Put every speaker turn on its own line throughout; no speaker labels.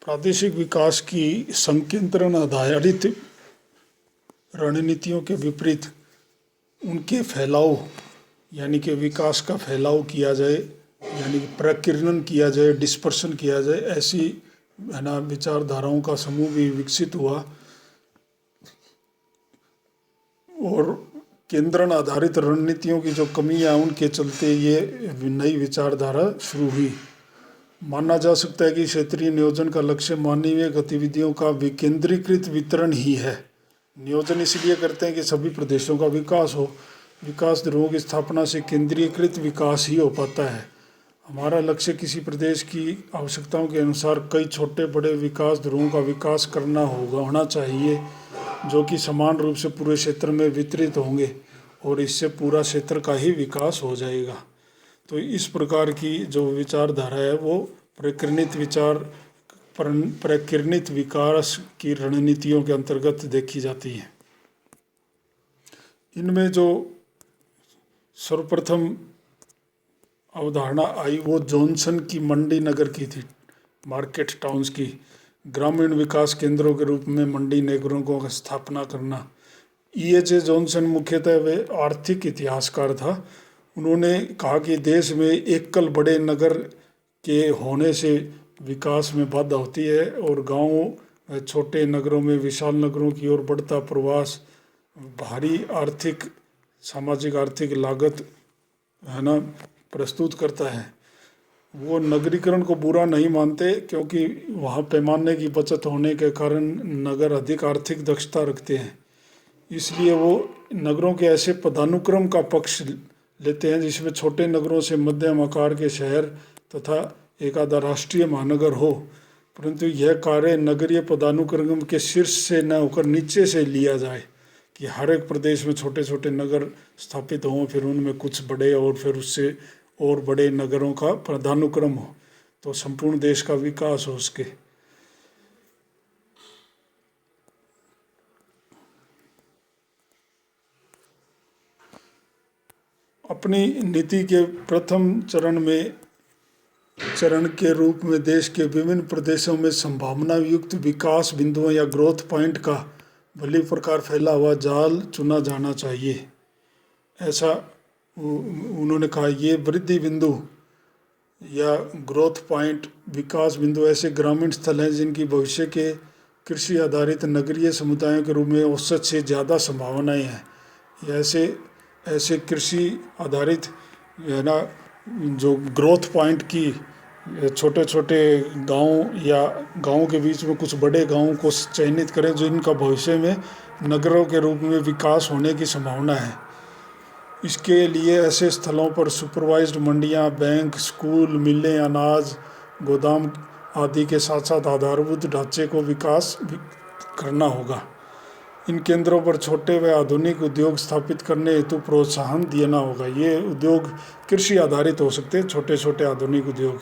प्रादेशिक विकास की संकेंद्रण आधारित रणनीतियों के विपरीत उनके फैलाव यानी कि विकास का फैलाव किया जाए, यानी कि प्रकीर्णन किया जाए, डिस्पर्शन किया जाए, ऐसी है ना विचारधाराओं का समूह भी विकसित हुआ और केंद्रण आधारित रणनीतियों की जो कमियां उनके चलते ये नई विचारधारा शुरू हुई। माना जा सकता है कि क्षेत्रीय नियोजन का लक्ष्य मानवीय गतिविधियों का विकेंद्रीकृत वितरण ही है। नियोजन इसलिए करते हैं कि सभी प्रदेशों का विकास हो। विकास ध्रुवों की स्थापना से केंद्रीकृत विकास ही हो पाता है। हमारा लक्ष्य किसी प्रदेश की आवश्यकताओं के अनुसार कई छोटे बड़े विकास ध्रुवों का विकास करना होना चाहिए, जो कि समान रूप से पूरे क्षेत्र में वितरित होंगे और इससे पूरा क्षेत्र का ही विकास हो जाएगा। तो इस प्रकार की जो विचारधारा है वो प्रकीर्णित विकास की रणनीतियों के अंतर्गत देखी जाती है। इनमें जो सर्वप्रथम अवधारणा आई वो जॉनसन की मंडी नगर की थी, मार्केट टाउन्स की। ग्रामीण विकास केंद्रों के रूप में मंडी नगरों को स्थापना करना। E.H. जॉनसन मुख्यतः वे आर्थिक इतिहासकार था। उन्होंने कहा कि देश में एकल बड़े नगर के होने से विकास में बाधा होती है और गांवों छोटे नगरों में विशाल नगरों की ओर बढ़ता प्रवास भारी आर्थिक सामाजिक आर्थिक लागत है ना प्रस्तुत करता है। वो नगरीकरण को बुरा नहीं मानते क्योंकि वहाँ पैमाने की बचत होने के कारण नगर अधिक आर्थिक दक्षता रखते हैं। इसलिए वो नगरों के ऐसे पदानुक्रम का पक्ष लेते हैं जिसमें छोटे नगरों से मध्यम आकार के शहर तथा एक आधा राष्ट्रीय महानगर हो, परंतु यह कार्य नगरीय पदानुक्रम के शीर्ष से न होकर नीचे से लिया जाए कि हर एक प्रदेश में छोटे छोटे नगर स्थापित हों, फिर उनमें कुछ बड़े और फिर उससे और बड़े नगरों का पदानुक्रम हो तो संपूर्ण देश का विकास हो सके। अपनी नीति के प्रथम चरण के रूप में देश के विभिन्न प्रदेशों में संभावना युक्त विकास बिंदुओं या ग्रोथ पॉइंट का भली प्रकार फैला हुआ जाल चुना जाना चाहिए, ऐसा उन्होंने कहा। ये वृद्धि बिंदु या ग्रोथ पॉइंट विकास बिंदु ऐसे ग्रामीण स्थल हैं जिनकी भविष्य के कृषि आधारित नगरीय समुदायों के रूप में औसत से ज़्यादा संभावनाएं हैं। ऐसे कृषि आधारित है ना जो ग्रोथ पॉइंट की छोटे छोटे गांव या गांव के बीच में कुछ बड़े गांवों को चयनित करें जिनका भविष्य में नगरों के रूप में विकास होने की संभावना है। इसके लिए ऐसे स्थलों पर सुपरवाइज्ड मंडियां, बैंक, स्कूल, मिलें, अनाज गोदाम आदि के साथ साथ आधारभूत ढांचे को विकास करना होगा। इन केंद्रों पर छोटे व आधुनिक उद्योग स्थापित करने हेतु प्रोत्साहन देना होगा। ये उद्योग कृषि आधारित हो सकते हैं, छोटे छोटे आधुनिक उद्योग।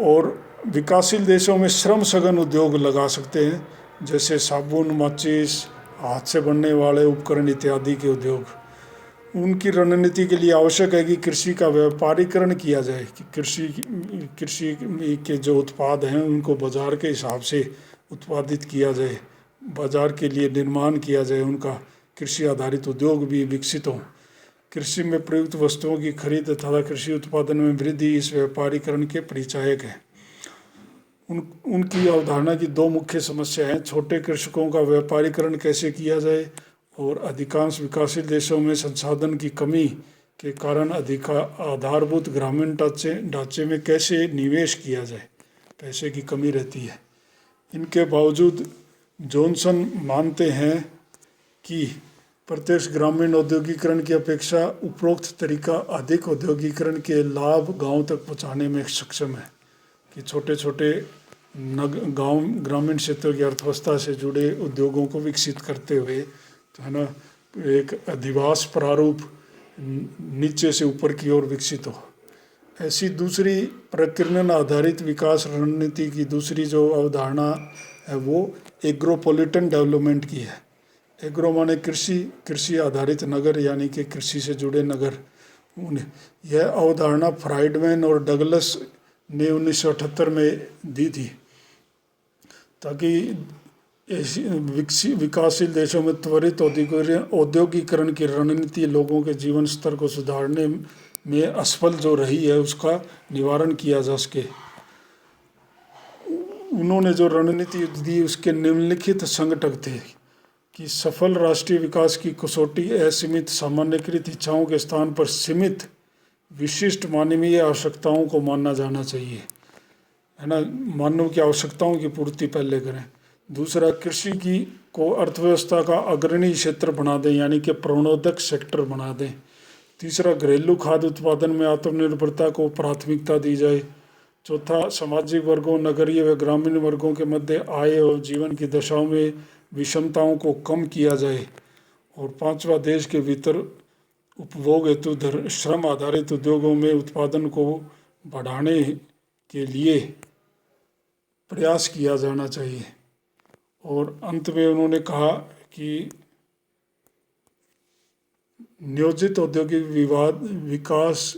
और विकासशील देशों में श्रम सघन उद्योग लगा सकते हैं, जैसे साबुन, माचिस, हाथ से बनने वाले उपकरण इत्यादि के उद्योग। उनकी रणनीति के लिए आवश्यक है कि कृषि का व्यापारीकरण किया जाए, कि कृषि के जो उत्पाद हैं उनको बाजार के हिसाब से उत्पादित किया जाए, बाजार के लिए निर्माण किया जाए, उनका कृषि आधारित उद्योग भी विकसित हों। कृषि में प्रयुक्त वस्तुओं की खरीद तथा कृषि उत्पादन में वृद्धि इस व्यापारीकरण के परिचायक है। उनकी अवधारणा की दो मुख्य समस्या हैं, छोटे कृषकों का व्यापारीकरण कैसे किया जाए और अधिकांश विकासशील देशों में संसाधन की कमी के कारण आधारभूत ग्रामीण ढांचे में कैसे निवेश किया जाए, पैसे की कमी रहती है। इनके बावजूद जॉनसन मानते हैं कि प्रत्यक्ष ग्रामीण औद्योगिकरण की अपेक्षा उपरोक्त तरीका अधिक औद्योगिकरण के लाभ गांव तक पहुंचाने में सक्षम है, कि छोटे छोटे गांव ग्रामीण क्षेत्रों की अर्थव्यवस्था से जुड़े उद्योगों को विकसित करते हुए तो है ना एक अधिवास प्रारूप नीचे से ऊपर की ओर विकसित हो। ऐसी दूसरी प्रकीर्णन आधारित विकास रणनीति की दूसरी जो अवधारणा है वो एग्रोपॉलिटन डेवलपमेंट की है। एग्रो माने कृषि आधारित नगर, यानी कि कृषि से जुड़े नगर। यह अवधारणा फ्राइडमैन और डगलस ने 1978 में दी थी, ताकि विकासशील देशों में त्वरित औद्योगिकरण की रणनीति लोगों के जीवन स्तर को सुधारने में असफल जो रही है उसका निवारण किया जा सके। उन्होंने जो रणनीति दी उसके निम्नलिखित संघटक थे कि सफल राष्ट्रीय विकास की कसौटी असीमित सामान्यकृत इच्छाओं के स्थान पर सीमित विशिष्ट मानवीय आवश्यकताओं को मानना जाना चाहिए, है ना। मानव की आवश्यकताओं की पूर्ति पहले करें। दूसरा, कृषि की को अर्थव्यवस्था का अग्रणी क्षेत्र बना दें, यानी कि प्रणोदक सेक्टर बना दें। तीसरा, घरेलू खाद्य उत्पादन में आत्मनिर्भरता को प्राथमिकता दी जाए। चौथा, सामाजिक वर्गों, नगरीय व ग्रामीण वर्गों के मध्य आय और जीवन की दशाओं में विषमताओं को कम किया जाए। और पांचवा, देश के भीतर उपभोग हेतु श्रम आधारित उद्योगों में उत्पादन को बढ़ाने के लिए प्रयास किया जाना चाहिए। और अंत में उन्होंने कहा कि नियोजित औद्योगिक विकास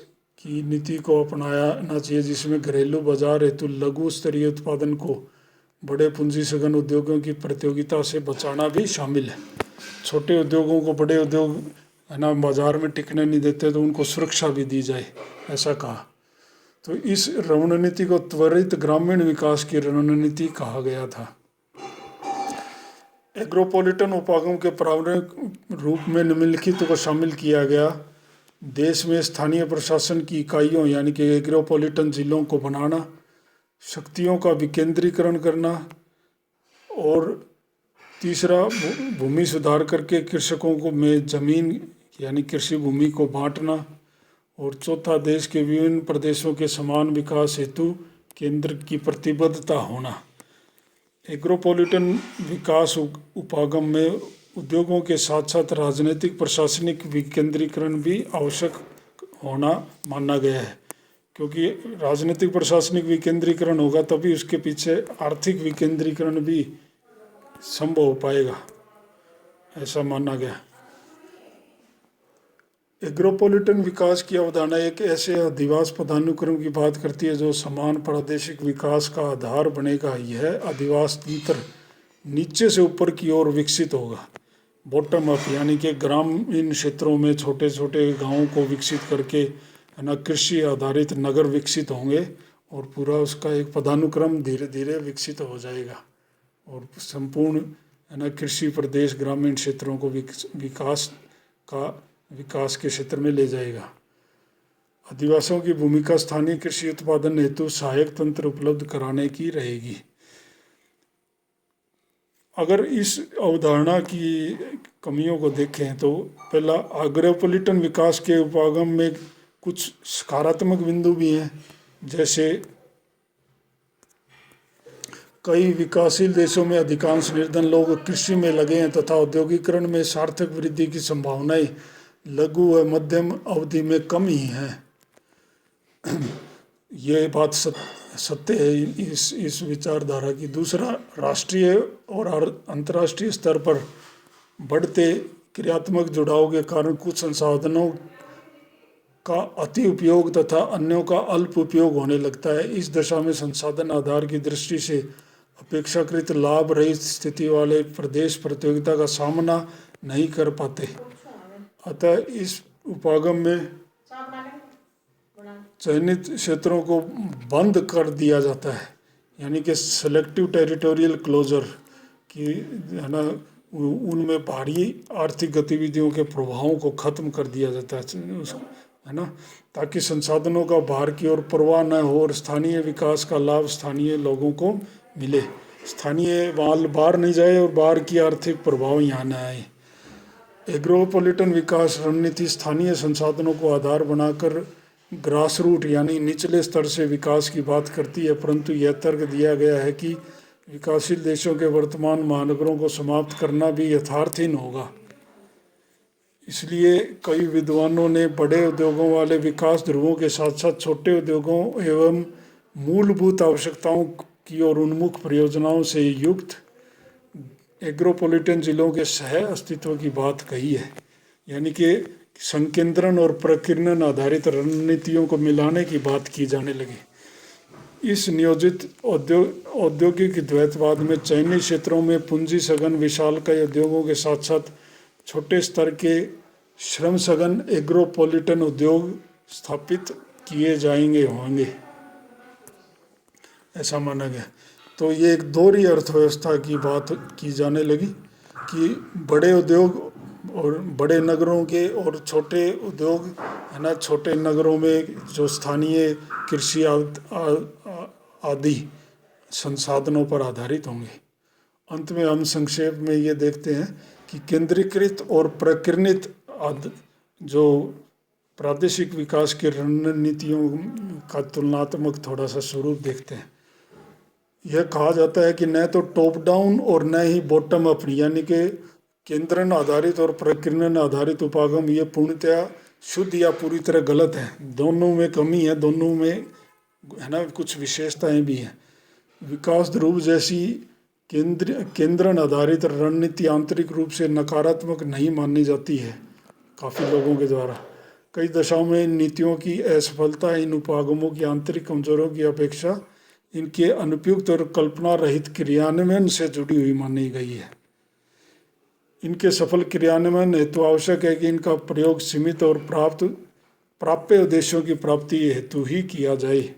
की नीति को अपनाना चाहिए, जिसमें घरेलू बाजार हेतु लघु स्तरीय उत्पादन को बड़े पूंजी सघन उद्योगों की प्रतियोगिता से बचाना भी शामिल है। छोटे उद्योगों को बड़े उद्योग, है ना, बाजार में टिकने नहीं देते, तो उनको सुरक्षा भी दी जाए, ऐसा कहा। तो इस रणनीति को त्वरित ग्रामीण विकास की रणनीति कहा गया था। एग्रोपॉलिटन उपागम के प्रारंभिक रूप में निम्नलिखित को शामिल किया गया। देश में स्थानीय प्रशासन की इकाइयों यानी कि एग्रोपॉलिटन जिलों को बनाना, शक्तियों का विकेंद्रीकरण करना, और तीसरा, भूमि सुधार करके कृषकों को में जमीन यानी कृषि भूमि को बांटना, और चौथा, देश के विभिन्न प्रदेशों के समान विकास हेतु केंद्र की प्रतिबद्धता होना। एग्रोपॉलिटन विकास उपागम में उद्योगों के साथ साथ राजनीतिक प्रशासनिक विकेंद्रीकरण भी आवश्यक होना माना गया है, क्योंकि राजनीतिक प्रशासनिक विकेंद्रीकरण होगा तभी उसके पीछे आर्थिक विकेंद्रीकरण भी संभव हो पाएगा, ऐसा माना गया। एग्रोपॉलिटन विकास की अवधारणा एक ऐसे अधिवास पदानुक्रम की बात करती है जो समान प्रादेशिक विकास का आधार बनेगा। यह अधिवास तंत्र नीचे से ऊपर की ओर विकसित होगा, बॉटम अप, यानी कि ग्रामीण क्षेत्रों में छोटे छोटे गांवों को विकसित करके, है ना, कृषि आधारित नगर विकसित होंगे और पूरा उसका एक पदानुक्रम धीरे धीरे विकसित हो जाएगा और संपूर्ण, है ना, कृषि प्रदेश ग्रामीण क्षेत्रों को विकास के क्षेत्र में ले जाएगा। अधिवासियों की भूमिका स्थानीय कृषि उत्पादन हेतु सहायक तंत्र उपलब्ध कराने की रहेगी। अगर इस अवधारणा की कमियों को देखें तो पहला, एग्रोपॉलिटन विकास के उपागम में कुछ सकारात्मक बिंदु भी हैं, जैसे कई विकासशील देशों में अधिकांश निर्धन लोग कृषि में लगे हैं तथा औद्योगिकरण में सार्थक वृद्धि की संभावनाएं लघु व मध्यम अवधि में कम ही है। ये बात सत्य है इस विचारधारा की। दूसरा, राष्ट्रीय और अंतर्राष्ट्रीय स्तर पर बढ़ते क्रियात्मक जुड़ाव के कारण कुछ संसाधनों का अति उपयोग तथा अन्यों का अल्प उपयोग होने लगता है। इस दशा में संसाधन आधार की दृष्टि से अपेक्षाकृत लाभ रहित स्थिति वाले प्रदेश प्रतियोगिता का सामना नहीं कर पाते। अतः इस उपागम में चयनित क्षेत्रों को बंद कर दिया जाता है, यानी कि सेलेक्टिव टेरिटोरियल क्लोजर की, है ना, उनमें भारी आर्थिक गतिविधियों के प्रभावों को खत्म कर दिया जाता है ना, ताकि संसाधनों का बाहर की ओर प्रवाह न हो और स्थानीय विकास का लाभ स्थानीय लोगों को मिले। स्थानीय माल बाहर नहीं जाए और बाहर की आर्थिक प्रभाव यहाँ न आए। एग्रोपॉलिटन विकास रणनीति स्थानीय संसाधनों को आधार बनाकर ग्रास रूट यानी निचले स्तर से विकास की बात करती है, परंतु यह तर्क दिया गया है कि विकासशील देशों के वर्तमान महानगरों को समाप्त करना भी यथार्थहीन होगा। इसलिए कई विद्वानों ने बड़े उद्योगों वाले विकास ध्रुवों के साथ साथ छोटे उद्योगों एवं मूलभूत आवश्यकताओं की ओर उन्मुख परियोजनाओं से युक्त एग्रोपॉलिटन जिलों के सह अस्तित्व की बात कही है, यानी कि संकेंद्रण और प्रकीर्णन आधारित रणनीतियों को मिलाने की बात की जाने लगी। इस नियोजित औद्योगिक द्वैतवाद में चयनित क्षेत्रों में पूंजी सघन विशालकाय उद्योगों के साथ साथ छोटे स्तर के श्रम सघन एग्रोपोलिटन उद्योग स्थापित किए जाएंगे होंगे, ऐसा माना गया। तो ये एक दोहरी अर्थव्यवस्था की बात की जाने लगी कि बड़े उद्योग और बड़े नगरों के और छोटे उद्योग है ना, छोटे नगरों में जो स्थानीय कृषि आदि संसाधनों पर आधारित होंगे। अंत में हम संक्षेप में ये देखते हैं कि केंद्रीकृत और प्रकीर्णित जो प्रादेशिक विकास की रणनीतियों का तुलनात्मक थोड़ा सा स्वरूप देखते हैं। यह कहा जाता है कि न तो टॉप डाउन और न ही बॉटम अप, यानी कि केंद्रन आधारित और प्रकीर्णन आधारित उपागम ये पूर्णतया शुद्ध या पूरी तरह गलत है। दोनों में कमी है, दोनों में है ना कुछ विशेषताएं भी हैं। विकास ध्रुव जैसी केंद्रन आधारित रणनीति आंतरिक रूप से नकारात्मक नहीं मानी जाती है काफ़ी लोगों के द्वारा। कई दशाओं में इन नीतियों की असफलता इन उपागमों की आंतरिक कमजोरों की अपेक्षा इनके अनुपयुक्त और कल्पना रहित क्रियान्वयन से जुड़ी हुई मानी गई है। इनके सफल क्रियान्वयन हेतु आवश्यक है कि इनका प्रयोग सीमित और प्राप्य उद्देश्यों की प्राप्ति हेतु ही किया जाए।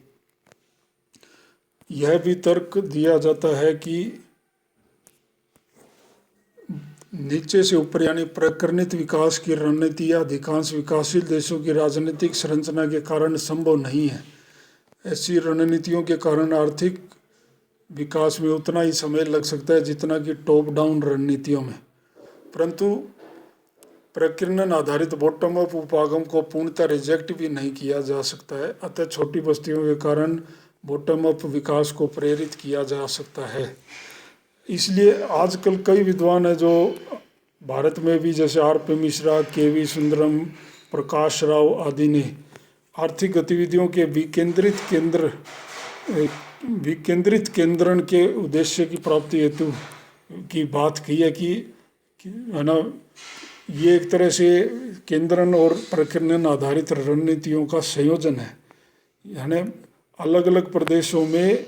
यह भी तर्क दिया जाता है कि नीचे से ऊपर यानी प्रकीर्णित विकास की रणनीति अधिकांश विकासशील देशों की राजनीतिक संरचना के कारण संभव नहीं है। ऐसी रणनीतियों के कारण आर्थिक विकास में उतना ही समय लग सकता है जितना कि टॉप डाउन रणनीतियों में, परंतु प्रकीर्णन आधारित बॉटम अप उपागम को पूर्णतः रिजेक्ट भी नहीं किया जा सकता है। अतः छोटी बस्तियों के कारण बॉटम अप विकास को प्रेरित किया जा सकता है। इसलिए आजकल कई विद्वान हैं जो भारत में भी, जैसे R.P. मिश्रा, K.V. सुंदरम, प्रकाश राव आदि ने आर्थिक गतिविधियों के विकेंद्रित केंद्रण के उद्देश्य की प्राप्ति हेतु की बात की है कि है ना, ये एक तरह से केंद्रण और प्रकीर्णन आधारित रणनीतियों का संयोजन है। यानी अलग अलग प्रदेशों में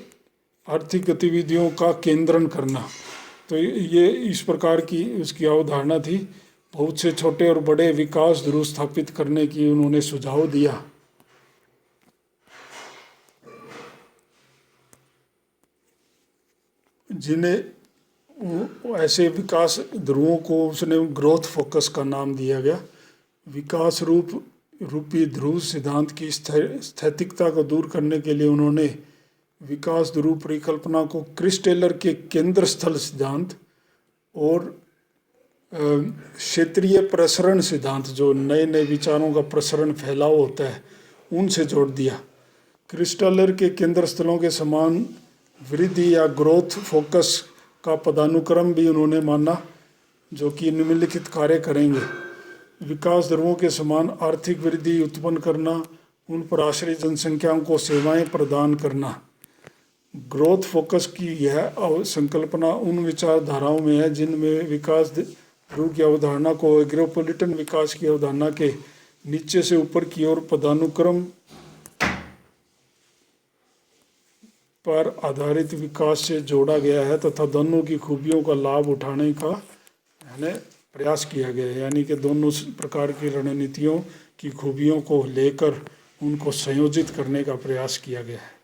आर्थिक गतिविधियों का केंद्रण करना। तो ये इस प्रकार की उसकी अवधारणा थी। बहुत से छोटे और बड़े विकास ध्रुव स्थापित करने की उन्होंने सुझाव दिया। जिन्हें ऐसे विकास ध्रुवों को उसने ग्रोथ फोकस का नाम दिया गया। विकास रूपी ध्रुव सिद्धांत की स्थैतिकता को दूर करने के लिए उन्होंने विकास ध्रुव परिकल्पना को क्रिस टेलर के केंद्र स्थल सिद्धांत और क्षेत्रीय प्रसरण सिद्धांत, जो नए नए विचारों का प्रसरण फैलाव होता है, उनसे जोड़ दिया। क्रिस टेलर के केंद्र स्थलों के समान वृद्धि या ग्रोथ फोकस का पदानुक्रम भी उन्होंने माना, जो कि निम्नलिखित कार्य करेंगे। विकास ध्रुवों के समान आर्थिक वृद्धि उत्पन्न करना, उन पर आश्रित जनसंख्याओं को सेवाएं प्रदान करना। ग्रोथ फोकस की यह संकल्पना उन विचारधाराओं में है जिनमें विकास ध्रुव की अवधारणा को एग्रोपोलिटन विकास की अवधारणा के नीचे से ऊपर की ओर पदानुक्रम पर आधारित विकास से जोड़ा गया है तथा दोनों की खूबियों का लाभ उठाने का प्रयास किया गया है। यानी कि दोनों प्रकार की रणनीतियों की खूबियों को लेकर उनको संयोजित करने का प्रयास किया गया है।